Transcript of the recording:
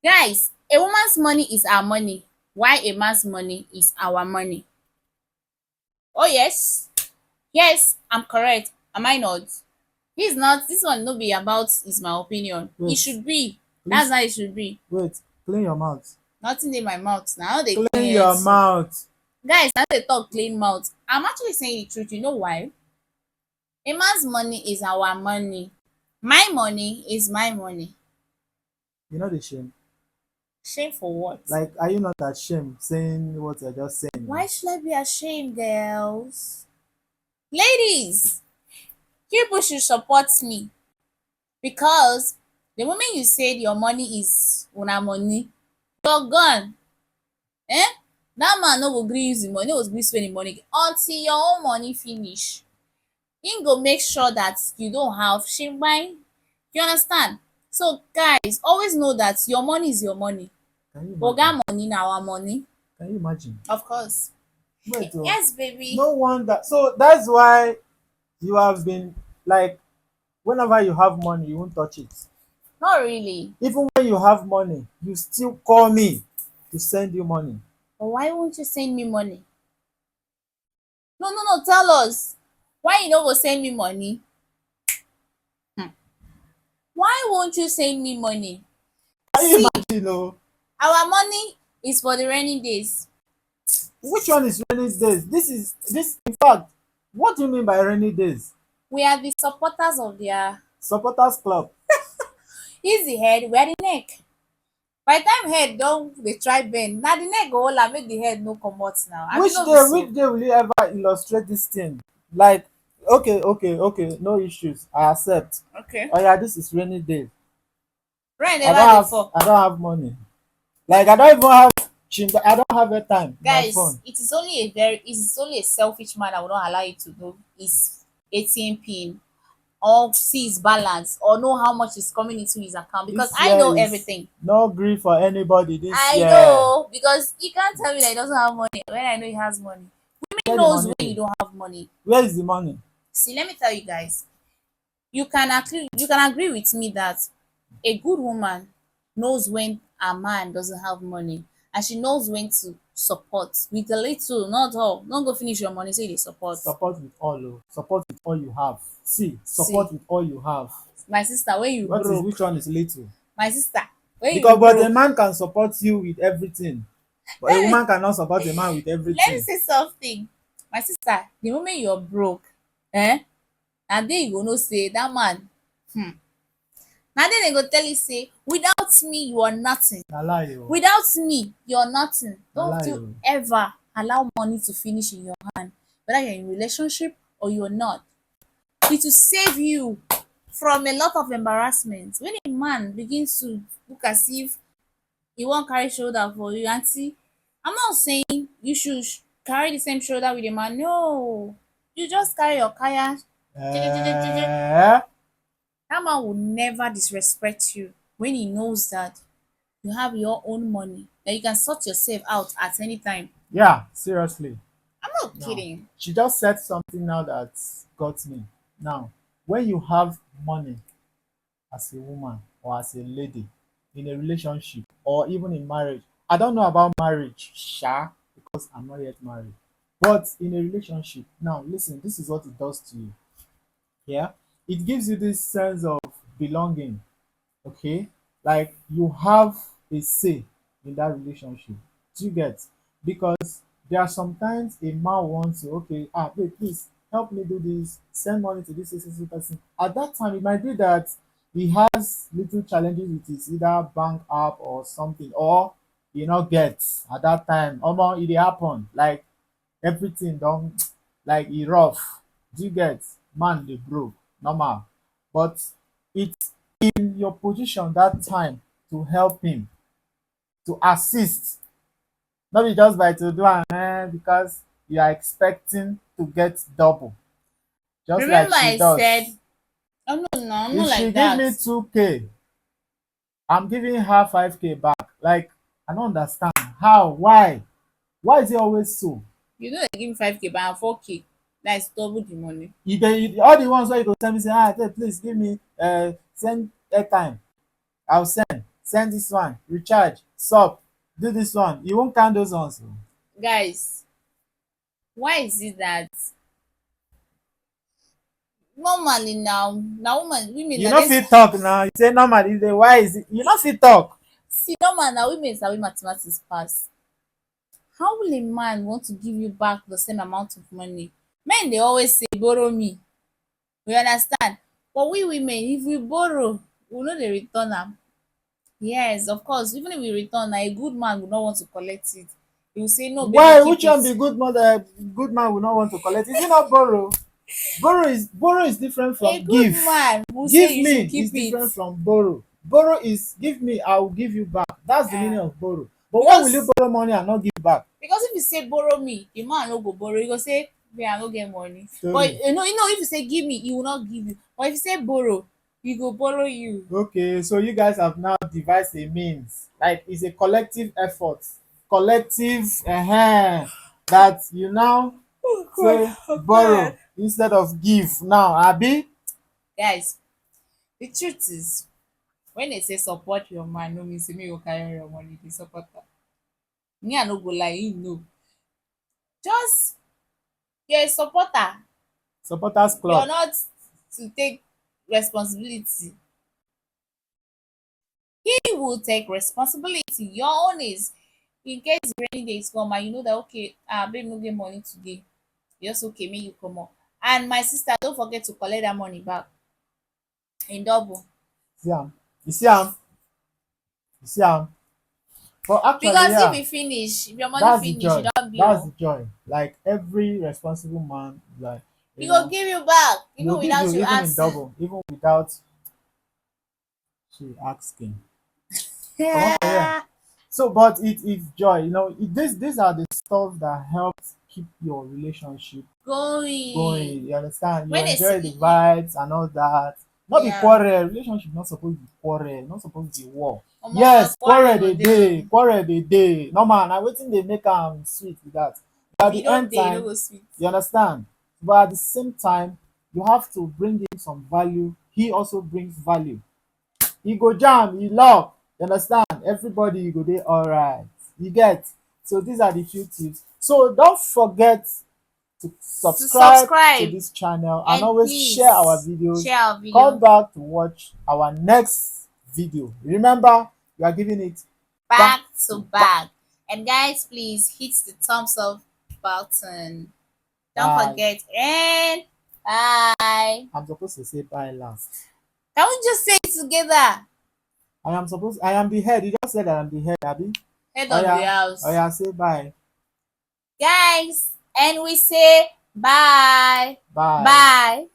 Guys, a woman's money is our money, while a man's money is our money. Oh yes, yes, I'm correct. Am I not? This not this one no be about is my opinion. It Wait, should be. That's please how it should be. wait. Clean your mouth. Nothing in my mouth. Now they clean Clean it your too. mouth. Guys, now they talk clean mouth. I'm actually saying the truth. You know why? A man's money is our money. My money is my money. You know the shame. Shame for what? Like, are you not ashamed saying what you're just saying Why now? should I be ashamed, girls? Ladies, people should support me because the moment you said your money is una money, you're gone. Eh? Dat man no go gree use the money, no go gree spend the money until your own money finish. Him go make sure that you don't have shingbai. You understand? So guys, always know that your money is your money. Can you imagine? Oga money na our money. Can you imagine? Of course. Wait, oh. Yes, baby. No wonder. So that's why you have been like, whenever you have money, you won't touch it. Not really. Even when you have money, you still call me to send you money. But why won't you send me money? No, no, no, tell us. Why you no go send me money? Hmm. Why won't you send me money? Can you See, imagine? Oh, our money is for the rainy days. which one is rainy days? This. In fact, what do you mean by rainy days? We are the supporters of their. Supporters club. He's the head, we are the neck. By the time head don dey try bend, na the neck go hold am make the head no comot now. Abi Which no be day? so? Which day will you ever illustrate this thing? Like, okay, okay, okay, no issues. I accept. Okay. Oh yeah, this is rainy day. Rain I never don't dey have. fall. I don't have money. Like I don't even have. I don't have airtime. My Guys, phone. it is only a selfish man that will not allow you to know his ATM pin or see his balance or know how much is coming into his account because This I year know is everything. no grief for anybody. This I year, know because he can't tell me that he doesn't have money when I know he has money. He where the knows money when you dey? don't have money. Where is the money? See, let me tell you guys, you can agree with me that a good woman knows when a man doesn't have money and she knows when to support with a little, not all. Don't go finish your money say you dey support. Support with all. Oh. Support with all you have. See, See, support with all you have. my sister, when you What is broke, which one is little? my sister, when you Because but a broke, man can support you with everything, but a let me woman cannot support a man with let me everything. say something. My sister, the moment you're broke, eh, na there you go know say that man, hmm, na there dem go tell you say without me you are nothing. Na lie o. Without me, you're nothing. Na Don't lie you o. ever allow money to finish in your hand, whether you're in a relationship or you're not. It will save you from a lot of embarrassment. When a man begins to look as if he wan carry shoulder for you, aunty, I'm not saying you should carry the same shoulder with a man. No, you just carry your kaya. Jejejejeje. Eh? That man will never disrespect you when he knows that you have your own money, that you can sort yourself out at any time. Yeah, seriously. I'm not Now, kidding. she just said something now that got me. Now, when you have money as a woman or as a lady in a relationship or even in marriage, I don't know about marriage, sha, because I'm not yet married. But in a relationship, now listen, this is what it does to you. Yeah, it gives you this sense of belonging. Okay, like you have a say in that relationship. Do you get? Because there are sometimes a man wants to, okay, babe, please help me do this, send money to this person. At that time, it might be that he has little challenges with his either bank app or something, or you know, gets at that time. Almost it dey happen. Like everything don't like e rough. Do you get? Man dey broke, normal. But it's in your position that time to help him, to assist, not be just by to do am because you are expecting to get double, just like Remember she I said, does. oh no, no, I'm If not she like give that. me 2K, I'm giving her 5K back. Like, I don't understand how, why is it always so? You know they give me 5K, but I'm 4K. That's double the money. All the ones where you go tell me say, babe, please give me send airtime, I'll send. send this one, recharge, sup, do this one. You won't count those ones. Guys, why is it that normally now women You na no dey fit talk now. You say normally you say why is it? You no fit talk. see normal na women sabi mathematics pass. How will a man want to give you back the same amount of money? Men dey always say borrow me, you understand, but we women if we borrow we no dey return am. Yes, of course, even if we return na a good man go not want to collect it. He will say no baby Why? keep Which one it. be good mother? Good man will not want to collect. Is it not borrow? Borrow is different A from good give. man will say Give you me should keep is it different from borrow. Borrow is give me, I will give you back. That's the meaning um of borrow. But why will you because borrow money and not give back? because if you say borrow me the man no go borrow, he go say me I no get money. But Story. you know if you say give me he will not give you, but if you say borrow he go borrow you. Okay, so you guys have now devised a means. Like it's a collective effort. Collective that you now Oh god, say oh god. borrow instead of give. Now, Abi, Guys, the truth is when they say support your man no mean say make you go carry your money dey support am. Me I no go lie, you know, just you're a supporter, supporters you're club. not to take responsibility. He will take responsibility. Your own is in case the rainy days come and you know that okay babe no get money today, just okay make you comot. And my sister don't forget to collect that money back in double, See am? You see am? You see am? But actually, because if yeah, e finish, if your money that's the finish you joy. don That's bill, the joy. Like every responsible man, like he you go know, give you back he'll even give without you you even in asking. double, even without she asking. Come on, yeah. Yeah. So, but it's joy. You know, these are the stuff that helps keep your relationship going. Going You understand? You when they say enjoy the vibes and all that. Not be yeah, quarrel. Relationship not supposed to be quarrel. Not supposed to be war. omo Yes, quarrel quarrel no dey dey dey. o. Quarrel dey dey. Normal. Na wetin dey make am sweet be that. But If at e the no end dey e no time, go sweet. you understand. But at the same time, you have to bring in some value. He also brings value. You go jam, you love, you understand? Everybody you go dey alright. You get? So these are the few tips. So don't forget to To subscribe to subscribe this channel and and always share our please videos. share our Come video back to watch our next video. Remember, we are giving it back back to to back. back. And guys, please hit the thumbs up button. Don't Bye. forget and bye. I'm supposed to say bye last. Can we just say it together? I am the head. You just said that I'm the head, Abby. Head Oh of the yeah. Oh house. yeah, say bye. Guys, and we say bye. Bye. Bye.